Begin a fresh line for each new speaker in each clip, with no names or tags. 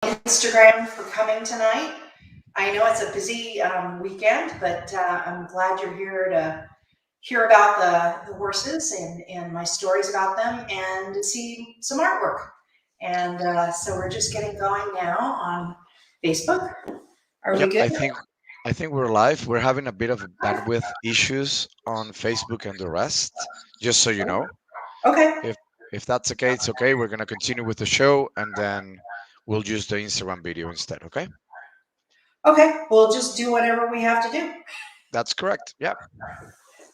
Instagram for coming tonight. I know it's a busy weekend, but I'm glad you're here to hear about the horses and my stories about them and to see some artwork. And so we're just getting going now on Facebook. Are we
Yep,
good?
I think we're live. We're having a bit of bandwidth issues on Facebook and the rest. Just so you know,
Okay.
if if that's okay, it's okay. We're gonna continue with the show, and then we'll use the Instagram video instead. Okay,
Okay. We'll just do whatever we have to do.
that's correct. Yeah.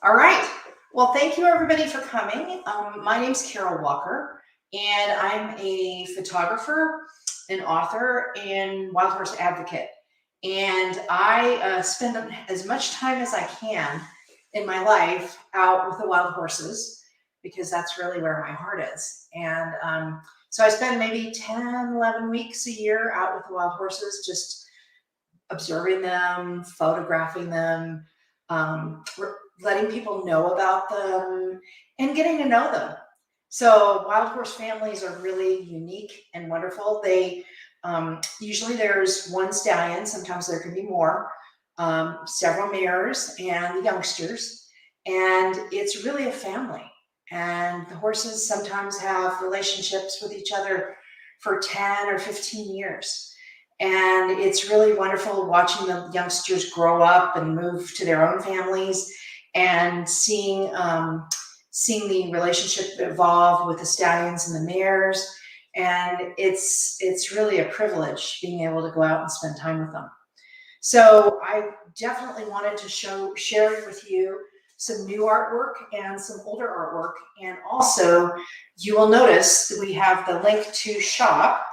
All right. Well, thank you everybody for coming. My name's Carol Walker, and I'm a photographer, an author, and wild horse advocate. And I spend as much time as I can in my life out with the wild horses because that's really where my heart is. And so I spend maybe 10, 11 weeks a year out with the wild horses, just observing them, photographing them, letting people know about them, and getting to know them. So wild horse families are really unique and wonderful. They usually there's one stallion, sometimes there can be more, several mares and the youngsters, and it's really a family. And the horses sometimes have relationships with each other for 10 or 15 years. And it's really wonderful watching the youngsters grow up and move to their own families and seeing the relationship evolve with the stallions and the mares. And it's really a privilege being able to go out and spend time with them. So I definitely wanted to share with you some new artwork and some older artwork. And also you will notice that we have the link to shop.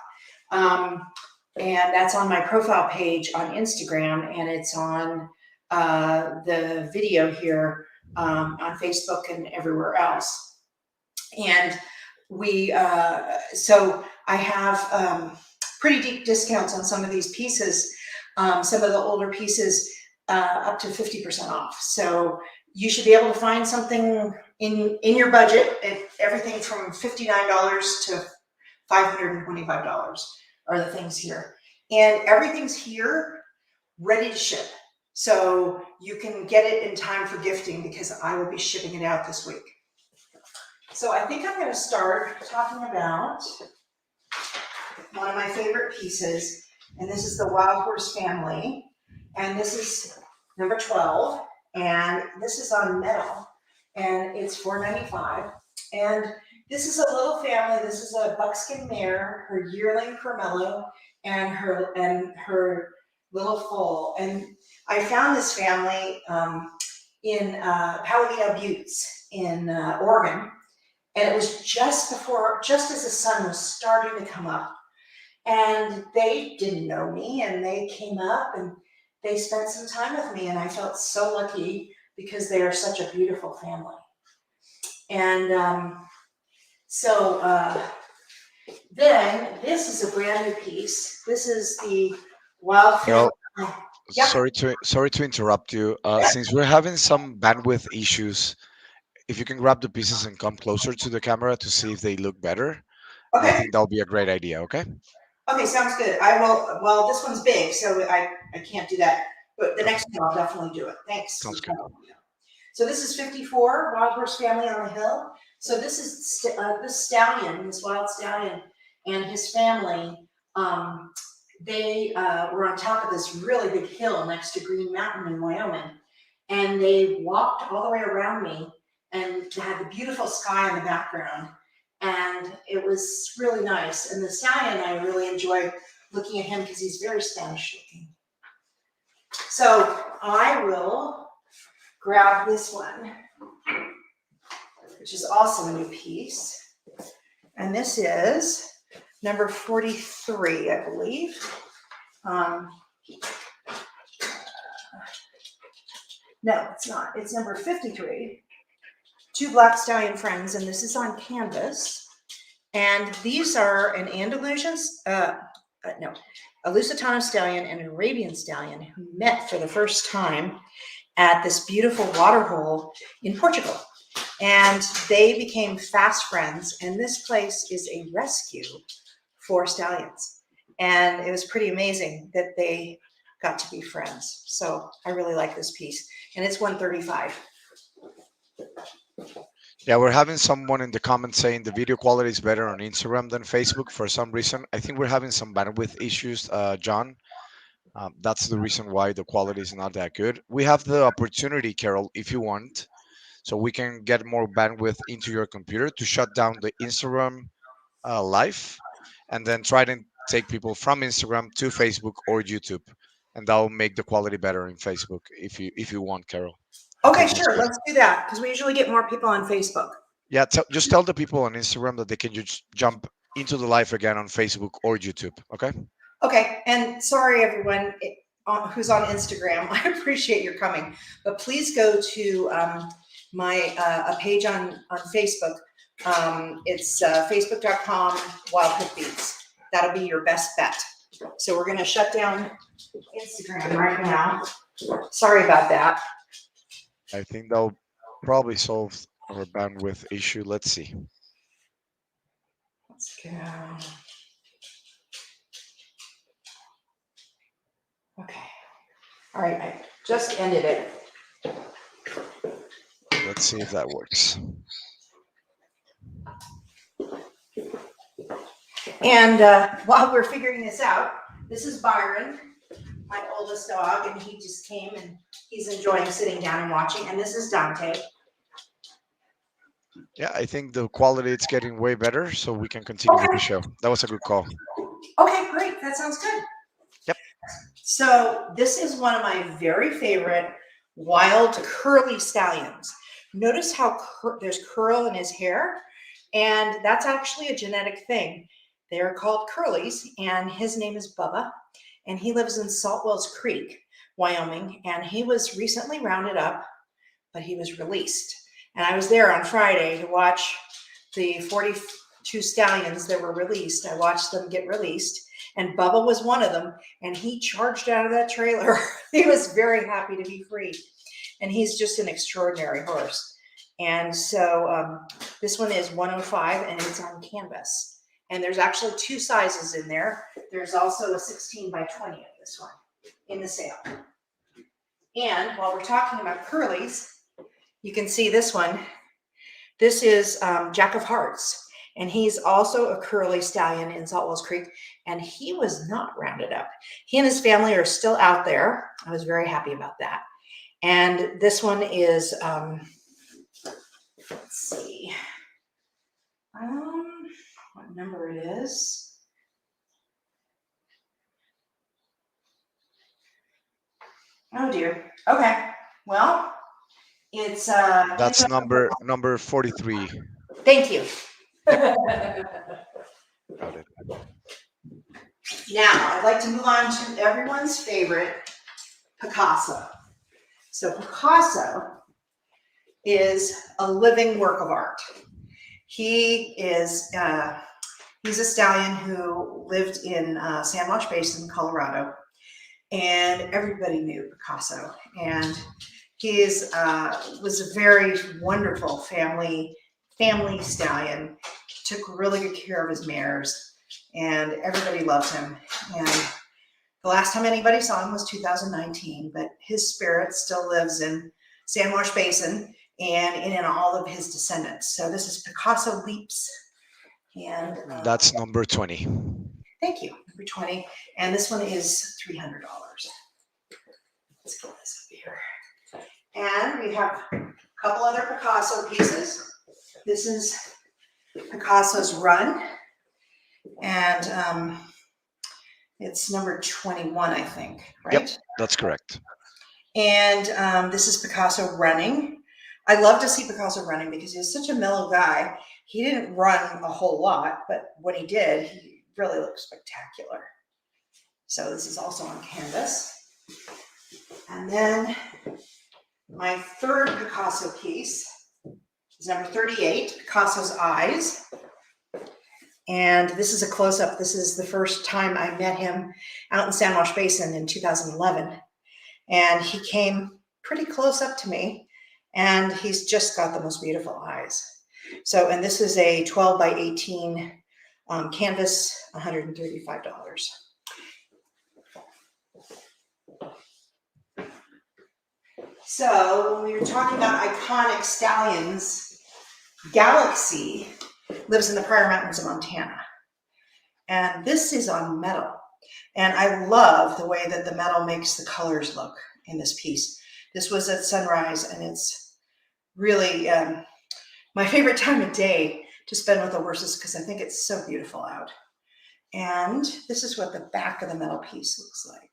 And that's on my profile page on Instagram, and it's on the video here on Facebook and everywhere else. And so I have pretty deep discounts on some of these pieces, some of the older pieces up to 50% off. So you should be able to find something in your budget, everything from $59 to $525 are the things here. And everything's here ready to ship. So you can get it in time for gifting because I will be shipping it out this week. So I think I'm going to start talking about one of my favorite pieces, and this is the Wild Horse family. And this is number 12, and this is on metal, and it's $4.95. And this is a little family. This is a buckskin mare, her yearling Carmelo, and her little foal. And I found this family in Palomino Buttes in Oregon, and it was just as the sun was starting to come up. And they didn't know me, and they came up and they spent some time with me, and I felt so lucky because they are such a beautiful family. And so then this is a brand new piece. This is the Wild Family.
Well,
Yep.
sorry to interrupt you. Since we're having some bandwidth issues, if you can grab the pieces and come closer to the camera to see if they look better, I
Okay.
think that'll be a great idea. Okay.
Okay, sounds good. I will. Well, this one's big, so I can't do that. But the next one, I'll definitely do it. Thanks.
Sounds good.
So this is 54, Wild Horse Family on the Hill. So this is this stallion, this wild stallion, and his family. They were on top of this really big hill next to Green Mountain in Wyoming, and they walked all the way around me and had the beautiful sky in the background. And it was really nice. And the stallion, I really enjoy looking at him because he's very Spanish looking. So I will grab this one, which is also a new piece. And this is number 43, I believe. No, it's not. It's number 53. Two Black Stallion Friends, and this is on canvas. And these are an Andalusian, a Lusitano stallion and an Arabian stallion who met for the first time at this beautiful waterhole in Portugal. And they became fast friends. And this place is a rescue for stallions. And it was pretty amazing that they got to be friends. So I really like this piece, and it's 135.
Yeah, we're having someone in the comments saying the video quality is better on Instagram than Facebook for some reason. I think we're having some bandwidth issues, John. That's the reason why the quality is not that good. We have the opportunity, Carol, if you want, so we can get more bandwidth into your computer to shut down the Instagram live, and then try to take people from Instagram to Facebook or YouTube, and that will make the quality better in Facebook if you want, Carol. I
Okay,
think that's
sure.
good.
Let's do that because we usually get more people on Facebook.
Yeah, just tell the people on Instagram that they can just jump into the live again on Facebook or YouTube. Okay.
Okay, and sorry everyone who's on Instagram. I appreciate your coming, but please go to my a page on Facebook. It's facebook.com Wildhook Beats. That'll be your best bet. So we're going to shut down Instagram right now. Sorry about that.
I think that'll probably solve our bandwidth issue. Let's see.
Let's go. Okay. All right. I just ended it.
Let's see if that works.
And while we're figuring this out, this is Byron, my oldest dog, and he just came and he's enjoying sitting down and watching. And this is Dante.
Yeah, I think the quality it's getting way better, so we can continue with the show. That was a good call.
Okay, great. That sounds good.
Yep.
So this is one of my very favorite wild curly stallions. Notice how there's curl in his hair, and that's actually a genetic thing. They're called curlies, and his name is Bubba, and he lives in Salt Wells Creek, Wyoming, and he was recently rounded up, but he was released. And I was there on Friday to watch the 42 stallions that were released. I watched them get released, and Bubba was one of them, and he charged out of that trailer. He was very happy to be free, and he's just an extraordinary horse. And so this one is 105, and it's on canvas. And there's actually two sizes in there. There's also a 16 by 20 of this one in the sale. And while we're talking about curlies, you can see this one. This is Jack of Hearts, and he's also a curly stallion in Salt Wells Creek, and he was not rounded up. He and his family are still out there. I was very happy about that. And this one is, let's see, what number it is. Oh dear. Okay. Well, it's
That's number 43.
Thank you.
Got it.
Now I'd like to move on to everyone's favorite, Picasso. So Picasso is a living work of art. He is he's a stallion who lived in San Luis Basin, Colorado, and everybody knew Picasso. And he was a very wonderful family stallion. Took really good care of his mares, and everybody loved him. And the last time anybody saw him was 2019, but his spirit still lives in San Luis Basin and in all of his descendants. So this is Picasso Leaps, and
That's number 20.
thank you, number 20. And this one is $300. Let's get this up here. And we have a couple other Picasso pieces. This is Picasso's Run, and it's number 21, I think, right?
Yep, that's correct.
And this is Picasso Running. I love to see Picasso running because he's such a mellow guy. He didn't run a whole lot, but when he did, he really looked spectacular. So this is also on canvas. And then my third Picasso piece is number 38, Picasso's Eyes. And this is a close-up. This is the first time I met him out in San Luis Basin in 2011. And he came pretty close up to me, and he's just got the most beautiful eyes. So, and this is a 12 by 18 canvas, $135. So when we were talking about iconic stallions, Galaxy lives in the Prairie Mountains of Montana. And this is on metal. And I love the way that the metal makes the colors look in this piece. This was at sunrise, and it's really my favorite time of day to spend with the horses because I think it's so beautiful out. And this is what the back of the metal piece looks like.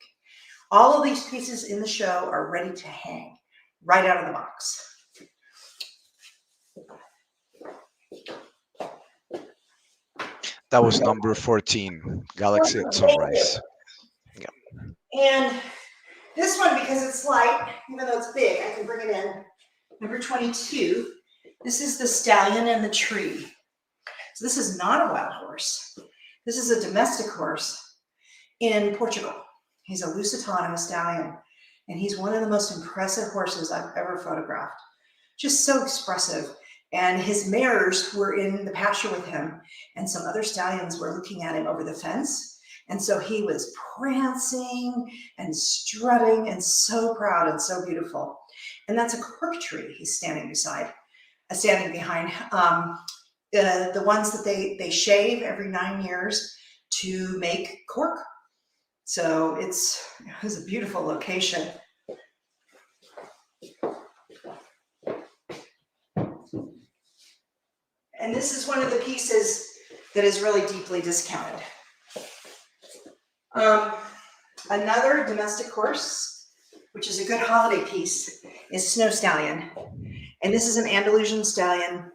All of these pieces in the show are ready to hang right out of the box.
That was number 14, Galaxy at Sunrise.
And this one, because it's light, even though it's big, I can bring it in. Number 22. This is the Stallion and the Tree. So this is not a wild horse. This is a domestic horse in Portugal. He's a Lusitano stallion, and he's one of the most impressive horses I've ever photographed. Just so expressive. And his mares were in the pasture with him, and some other stallions were looking at him over the fence. And so he was prancing and strutting and so proud and so beautiful. And that's a cork tree he's standing behind. The ones that they shave every 9 years to make cork. So it was a beautiful location. And this is one of the pieces that is really deeply discounted. Another domestic horse, which is a good holiday piece, is Snow Stallion. And this is an Andalusian stallion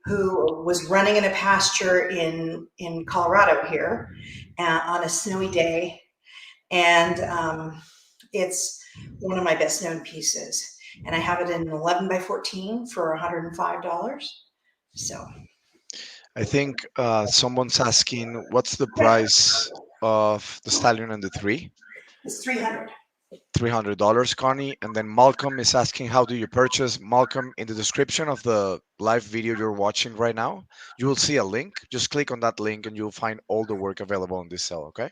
who was running in a pasture in Colorado here on a snowy day. And it's one of my best known pieces. And I have it in 11 by 14 for $105. So
I think someone's asking, what's the price of the Stallion and the Three?
it's $300.
$300, Connie. And then Malcolm is asking, how do you purchase? Malcolm, in the description of the live video you're watching right now, you will see a link. Just click on that link and you'll find all the work available on this cell, okay?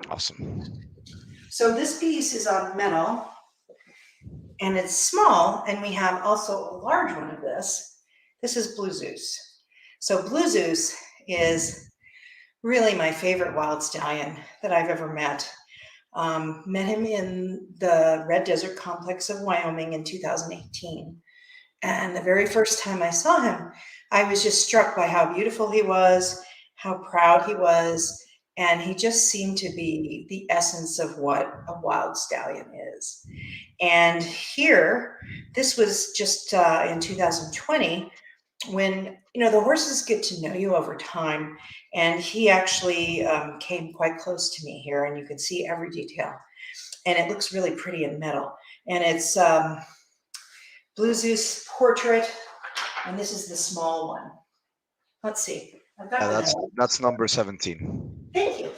Awesome.
So this piece is on metal, and it's small, and we have also a large one of this. This is Blue Zeus. So Blue Zeus is really my favorite wild stallion that I've ever met. Met him in the Red Desert Complex of Wyoming in 2018. And the very first time I saw him, I was just struck by how beautiful he was, how proud he was, and he just seemed to be the essence of what a wild stallion is. And here, this was just in 2020, when, the horses get to know you over time, and he actually came quite close to me here, and you can see every detail. And it looks really pretty in metal. And it's Blue Zeus portrait, and this is the small one. Let's see. I've got
that's number 17.
Thank you.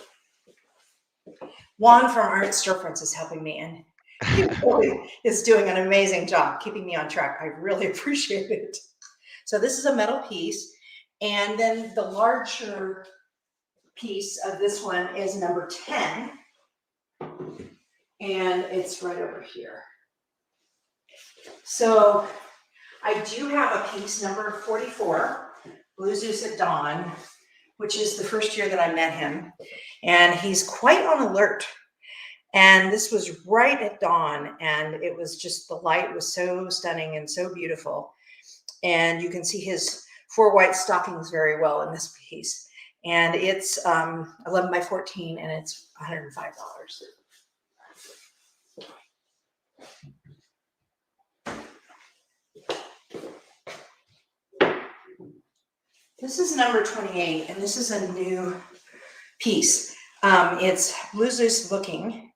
Juan from Art Storefronts is helping me, and he really is doing an amazing job keeping me on track. I really appreciate it. So this is a metal piece, and then the larger piece of this one is number 10, and it's right over here. So I do have a piece, number 44, Blue Zeus at Dawn, which is the first year that I met him, and he's quite on alert. And this was right at dawn, and it was just, the light was so stunning and so beautiful. And you can see his 4 white stockings very well in this piece. And it's 11 by 14, and it's $105. This is number 28, and this is a new piece. It's Blue Zeus looking,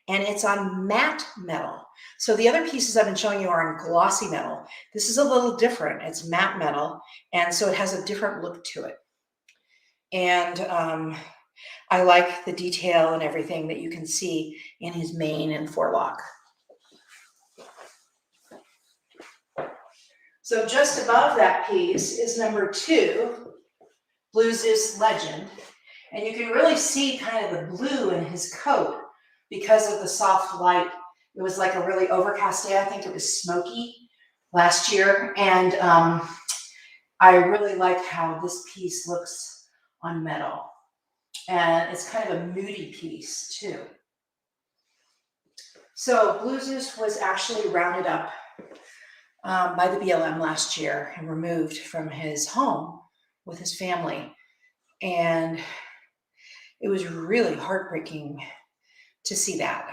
and it's on matte metal. So the other pieces I've been showing you are on glossy metal. This is a little different. It's matte metal, and so it has a different look to it. And I like the detail and everything that you can see in his mane and forelock. So just above that piece is number 2, Blue Zeus Legend. And you can really see kind of the blue in his coat because of the soft light It was like a really overcast day. I think it was smoky last year. And I really like how this piece looks on metal. And it's kind of a moody piece too. So Blue Zeus was actually rounded up by the BLM last year and removed from his home with his family. And it was really heartbreaking to see that.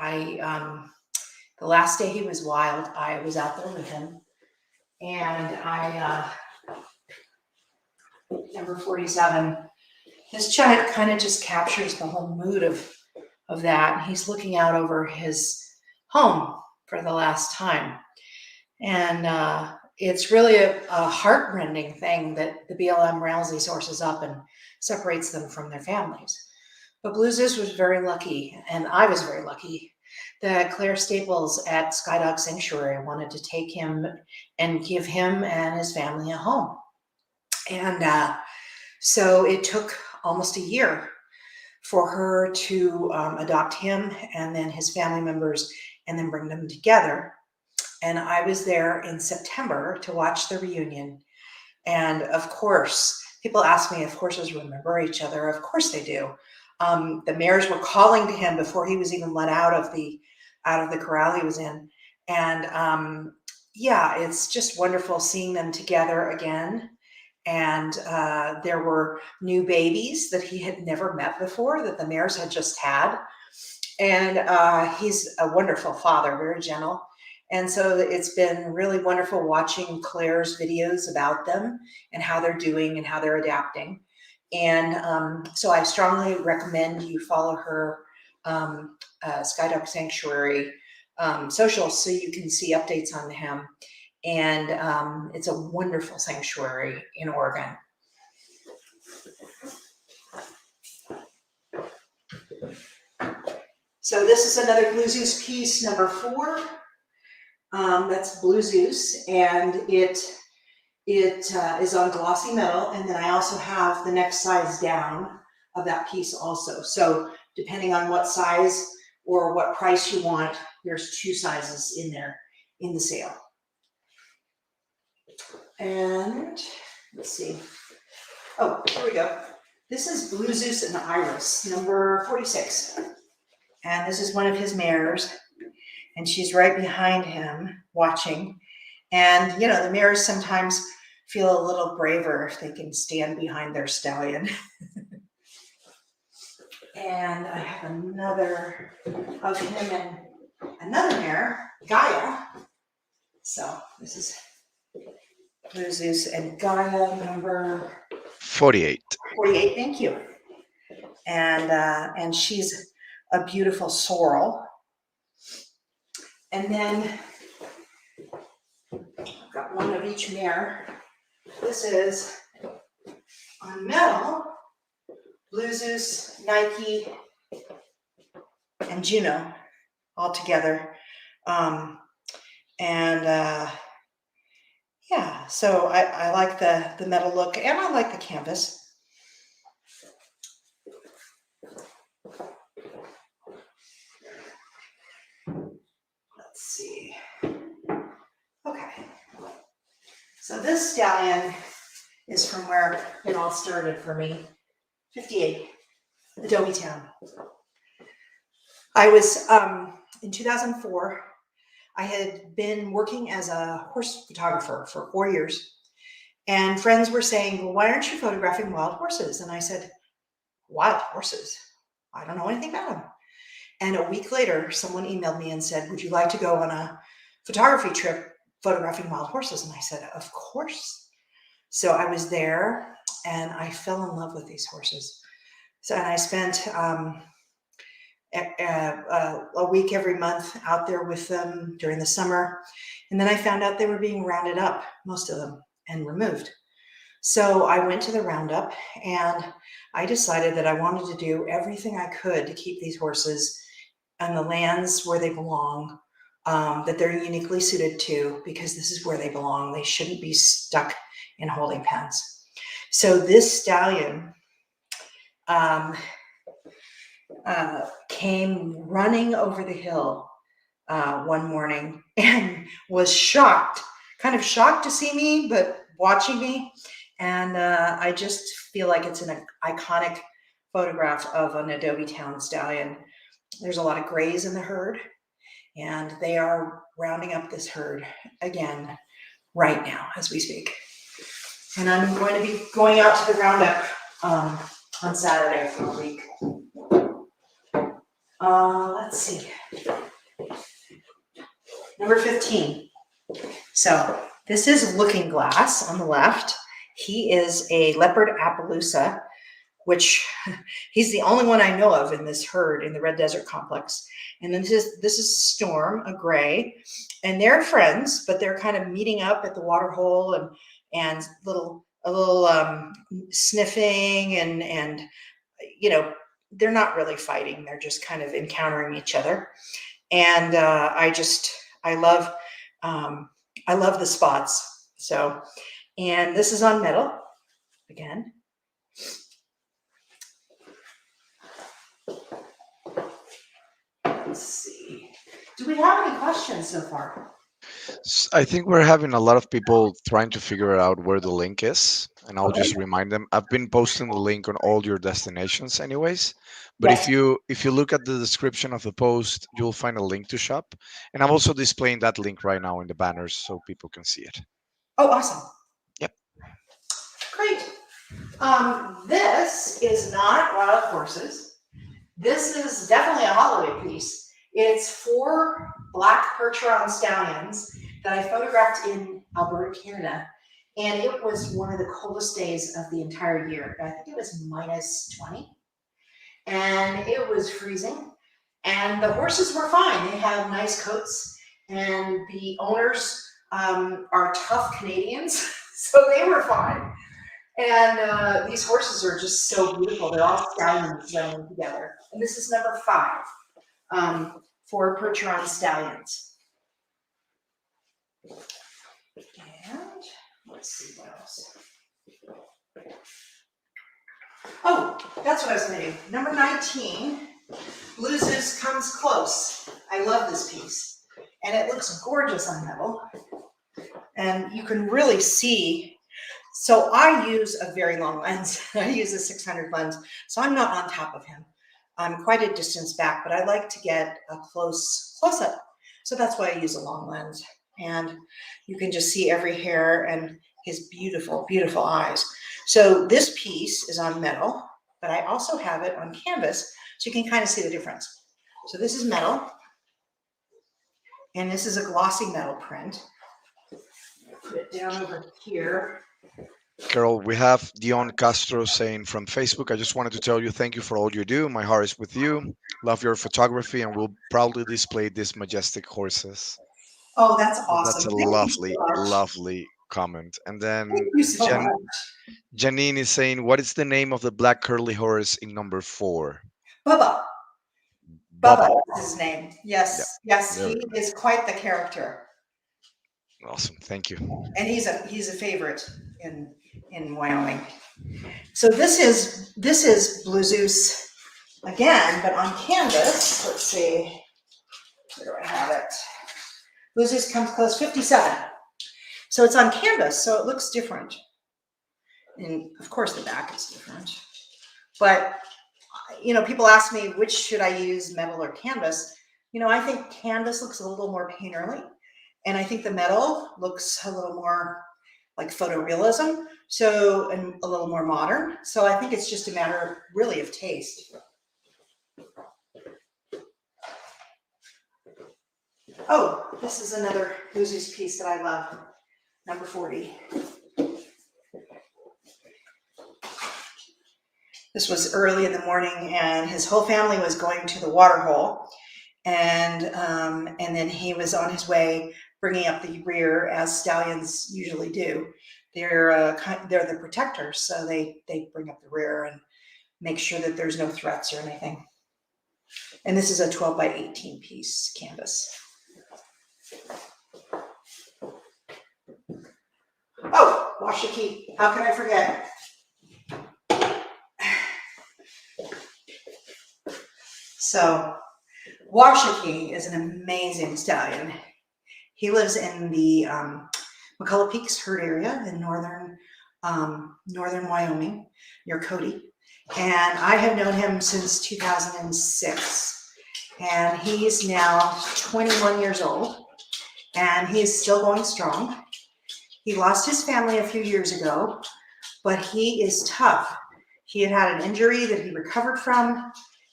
The last day he was wild, I was out there with him, and number 47, this shot kind of just captures the whole mood of that. He's looking out over his home for the last time. And it's really a heartrending thing that the BLM rounds these horses up and separates them from their families. But Blue Zeus was very lucky, and I was very lucky, that Claire Staples at Skydog Sanctuary wanted to take him and give him and his family a home. And so it took almost a year for her to adopt him and then his family members and then bring them together. And I was there in September to watch the reunion. And of course, people ask me if horses remember each other. Of course they do. The mares were calling to him before he was even let out of the corral he was in. And yeah, it's just wonderful seeing them together again. And there were new babies that he had never met before that the mares had just had. And he's a wonderful father, very gentle. And so it's been really wonderful watching Claire's videos about them and how they're doing and how they're adapting. And so I strongly recommend you follow her Skydog Sanctuary socials so you can see updates on him. And it's a wonderful sanctuary in Oregon. So this is another Blue Zeus piece, number 4. That's Blue Zeus, and it is on glossy metal. And then I also have the next size down of that piece also. So depending on what size or what price you want, there's 2 sizes in there in the sale. And let's see. Oh, here we go. This is Blue Zeus and Iris, number 46. And this is one of his mares. And she's right behind him watching. And, you know, the mares sometimes feel a little braver if they can stand behind their stallion. And I have another of him and another mare, Gaia. So this is Blue Zeus and Gaia, number
48.
48, thank you. And she's a beautiful sorrel. And then I've got one of each mare. This is on metal, Blue Zeus, Nike, and Juno all together. Yeah, so I like the metal look, and I like the canvas. Let's see. Okay. So this stallion is from where it all started for me. 58, Adobe Town. I was, in 2004, I had been working as a horse photographer for 4 years. And friends were saying, well, why aren't you photographing wild horses? And I said, wild horses? I don't know anything about them. And a week later, someone emailed me and said, would you like to go on a photography trip photographing wild horses? And I said, of course. So I was there and I fell in love with these horses. So, and I spent a week every month out there with them during the summer. And then I found out they were being rounded up, most of them, and removed. So I went to the roundup and I decided that I wanted to do everything I could to keep these horses on the lands where they belong, that they're uniquely suited to, because this is where they belong. They shouldn't be stuck in holding pens. So this stallion came running over the hill one morning and was shocked, kind of shocked to see me, but watching me. And I just feel like it's an iconic photograph of an Adobe Town stallion. There's a lot of grays in the herd, and they are rounding up this herd again right now as we speak. And I'm going to be going out to the roundup on Saturday for a week. Let's see. Number 15. So this is Looking Glass on the left. He is a leopard Appaloosa, which he's the only one I know of in this herd in the Red Desert Complex. And then this is Storm, a gray, and they're friends, but they're kind of meeting up at the water hole and a little sniffing and you know, they're not really fighting. They're just kind of encountering each other. And I love the spots. So, and this is on metal again. Let's see. Do we have any questions so far?
I think we're having a lot of people trying to figure out where the link is, and I'll
Okay.
just remind them. I've been posting the link on all your destinations anyways, but
Yes.
if you look at the description of the post, you'll find a link to shop, and I'm also displaying that link right now in the banners so people can see it.
Oh, awesome.
Yep.
Great. This is not wild horses. This is definitely a holiday piece. It's 4 black Percheron stallions that I photographed in Alberta, Canada. And it was one of the coldest days of the entire year. I think it was -20. And it was freezing. And the horses were fine. They have nice coats. And the owners are tough Canadians. So they were fine. And these horses are just so beautiful. They're all stallions running together. And this is number 5 for Percheron stallions. And let's see what else. Oh, that's what I was going to do. Number 19, Blue Zeus Comes Close. I love this piece. And it looks gorgeous on metal. And you can really see. So I use a very long lens. I use a 600 lens. So I'm not on top of him. I'm quite a distance back, but I like to get a close-up. So that's why I use a long lens. And you can just see every hair and his beautiful, beautiful eyes. So this piece is on metal, but I also have it on canvas, so you can kind of see the difference. So this is metal, and this is a glossy metal print. Put it down over here.
Carol, we have Dion Castro saying from Facebook, I just wanted to tell you thank you for all you do. My heart is with you. Love your photography and will proudly display these majestic horses.
Oh, that's awesome.
That's a lovely, lovely comment. And then
Thank you so much.
Janine is saying, what is the name of the black curly horse in number 4?
Bubba. Bubba is his name. Yes,
Yeah.
yes, he is quite the character.
Awesome, thank you.
And he's a favorite in Wyoming. So this is Blue Zeus again, but on canvas. Let's see, where do I have it? Blue Zeus Comes Close, 57. So it's on canvas, so it looks different. And of course the back is different. But people ask me which should I use, metal or canvas. I think canvas looks a little more painterly, and I think the metal looks a little more like photorealism, so, and a little more modern. So I think it's just a matter really of taste. Oh, this is another Blue Zeus piece that I love, number 40. This was early in the morning, and his whole family was going to the water hole, and then he was on his way bringing up the rear, as stallions usually do. They're the protectors, so they bring up the rear and make sure that there's no threats or anything. And this is a 12 by 18 piece canvas. Oh, Washakie, how can I forget? So Washakie is an amazing stallion. He lives in the McCullough Peaks herd area in northern Wyoming, near Cody. And I have known him since 2006. And he's now 21 years old. And he is still going strong. He lost his family a few years ago, but he is tough. He had an injury that he recovered from,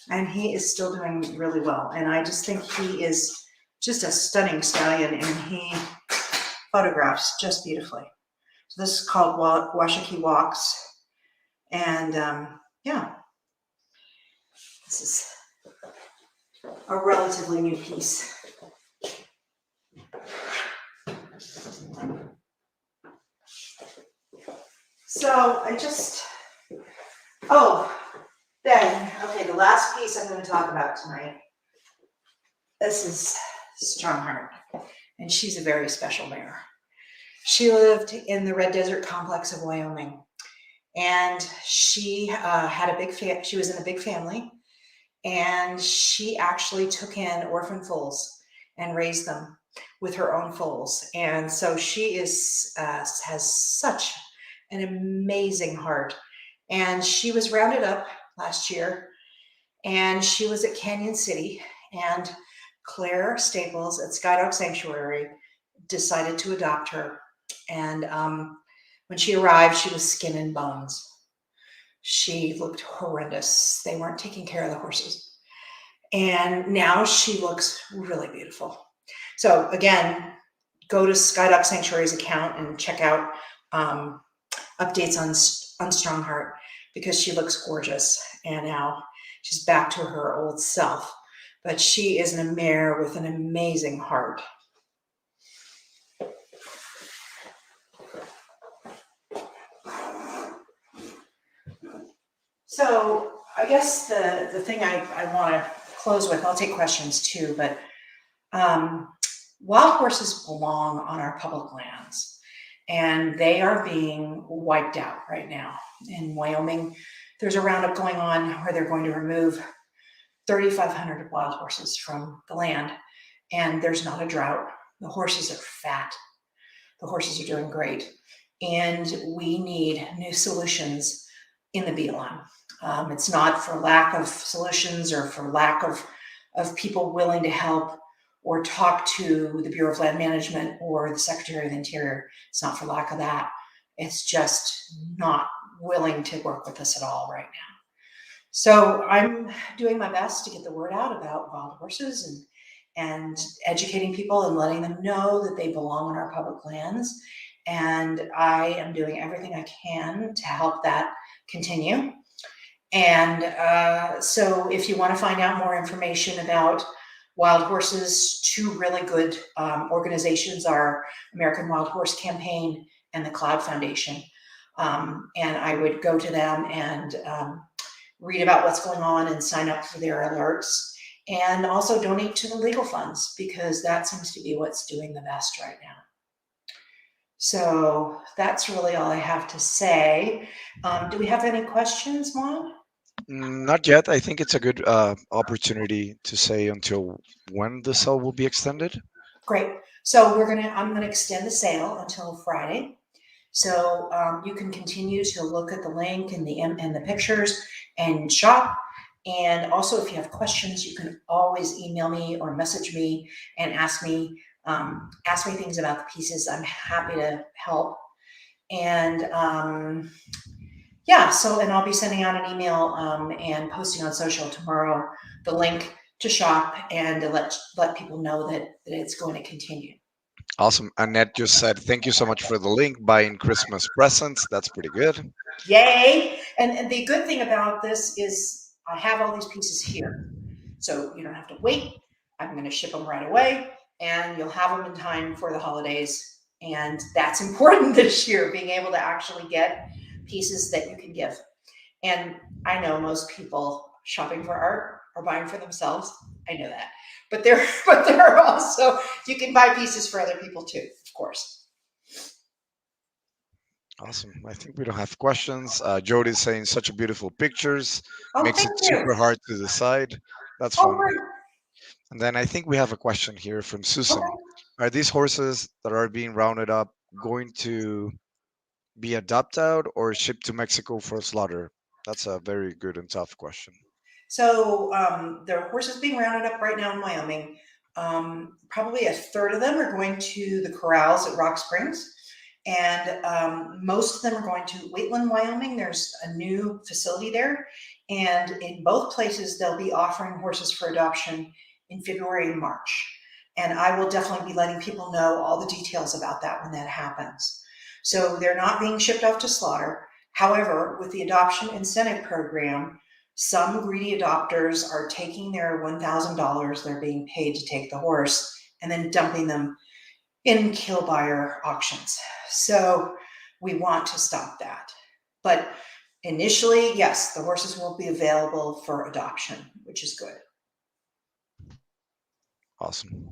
and he is still doing really well. And I just think he is just a stunning stallion, and he photographs just beautifully. So this is called Washakie Walks. And yeah, this is a relatively new piece. So okay, the last piece I'm going to talk about tonight. This is Strongheart, and she's a very special mare. She lived in the Red Desert complex of Wyoming, and she had a big she was in a big family, and she actually took in orphan foals and raised them with her own foals. And so she has such an amazing heart. And she was rounded up last year, and she was at Canyon City, and Claire Staples at Skydog Sanctuary decided to adopt her. And when she arrived, she was skin and bones. She looked horrendous. They weren't taking care of the horses. And now she looks really beautiful. So again, go to Skydog Sanctuary's account and check out updates on Strongheart, because she looks gorgeous. And now she's back to her old self. But she is a mare with an amazing heart. So I guess the thing I want to close with, I'll take questions too, but wild horses belong on our public lands, and they are being wiped out right now. In Wyoming, there's a roundup going on where they're going to remove 3,500 wild horses from the land, and there's not a drought. The horses are fat. The horses are doing great, and we need new solutions in the BLM. It's not for lack of solutions or for lack of people willing to help or talk to the Bureau of Land Management or the Secretary of the Interior. It's not for lack of that. It's just not willing to work with us at all right now. So I'm doing my best to get the word out about wild horses and educating people and letting them know that they belong on our public lands. And I am doing everything I can to help that continue. And so if you want to find out more information about wild horses, two really good organizations are American Wild Horse Campaign and the Cloud Foundation. And I would go to them and read about what's going on and sign up for their alerts, and also donate to the legal funds, because that seems to be what's doing the best right now. So that's really all I have to say. Do we have any questions, Juan?
Not yet. I think it's a good opportunity to say until when the sale will be extended.
Great. So I'm gonna extend the sale until Friday. So you can continue to look at the link and the pictures and shop. And also, if you have questions, you can always email me or message me and ask me things about the pieces. I'm happy to help. And and I'll be sending out an email and posting on social tomorrow the link to shop and to let people know that it's going to continue.
Awesome. Annette just said, thank you so much for the link. Buying Christmas presents. That's pretty good.
Yay. And the good thing about this is I have all these pieces here. So you don't have to wait. I'm going to ship them right away, and you'll have them in time for the holidays. And that's important this year, being able to actually get pieces that you can give. And I know most people shopping for art are buying for themselves. I know that. But there are also, you can buy pieces for other people too, of course.
Awesome. I think we don't have questions. Jody's saying such a beautiful pictures.
Oh,
Makes it
thank you.
super hard to decide. That's
Oh,
fun.
right.
And then I think we have a question here from Susan.
Okay.
Are these horses that are being rounded up going to be adopted or shipped to Mexico for slaughter? That's a very good and tough question.
So there are horses being rounded up right now in Wyoming. Probably a third of them are going to the corrals at Rock Springs. And most of them are going to Wheatland, Wyoming. There's a new facility there. And in both places, they'll be offering horses for adoption in February and March. And I will definitely be letting people know all the details about that when that happens. So they're not being shipped off to slaughter. However, with the adoption incentive program, some greedy adopters are taking their $1,000 they're being paid to take the horse and then dumping them in kill buyer auctions. So we want to stop that. But initially, yes, the horses will be available for adoption, which is good.
Awesome.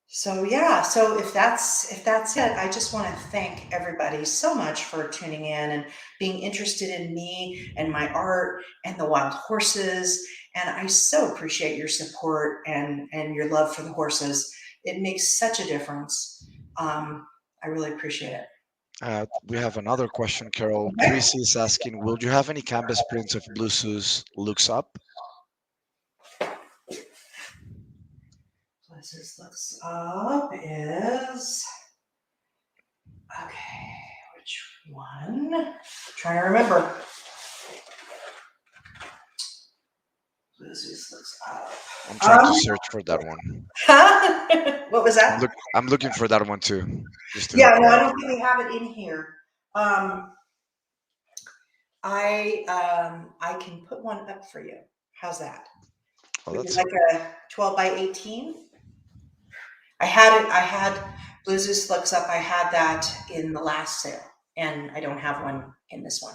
So yeah, so if that's it, I just want to thank everybody so much for tuning in and being interested in me and my art and the wild horses. And I so appreciate your support and your love for the horses. It makes such a difference. I really appreciate it.
We have another question, Carol.
Okay.
Chris is asking, will you have any canvas prints of Blue Zeus looks up?
This looks up is okay. Which one? Trying to remember. This looks up.
I'm trying to search for that one.
What was that?
I'm looking for that one too, just to
Yeah,
help
no,
you
I
out.
don't think we have it in here. I can put one up for you. How's that?
Oh,
Would you
that's
like a 12 by 18? I had it. I had Blue Zeus looks up. I had that in the last sale, and I don't have one in this one.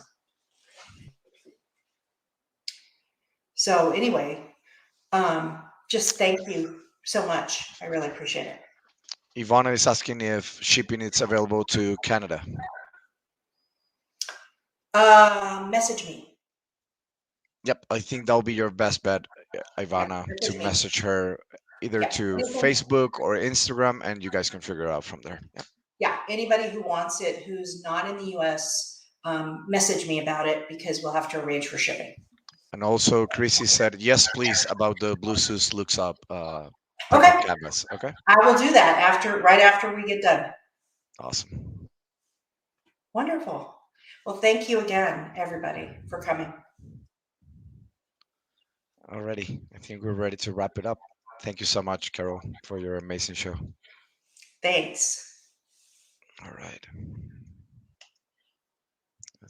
So anyway, just thank you so much. I really appreciate it.
Ivana is asking if shipping is available to Canada.
Message me.
Yep, I think that'll be your best bet,
Yeah,
Ivana, to
message me.
message her either
Yeah,
to Facebook or Instagram, and you guys can figure it out from there. Yeah.
yeah. Anybody who wants it, who's not in the U.S., message me about it because we'll have to arrange for shipping.
And also, Chrissy said yes, please, about the Blue Zeus looks up printed
Okay,
canvas. Okay,
I will do that right after we get done.
awesome.
Wonderful. Well, thank you again, everybody, for coming.
Alrighty, I think we're ready to wrap it up. Thank you so much, Carol, for your amazing show.
Thanks.
All right.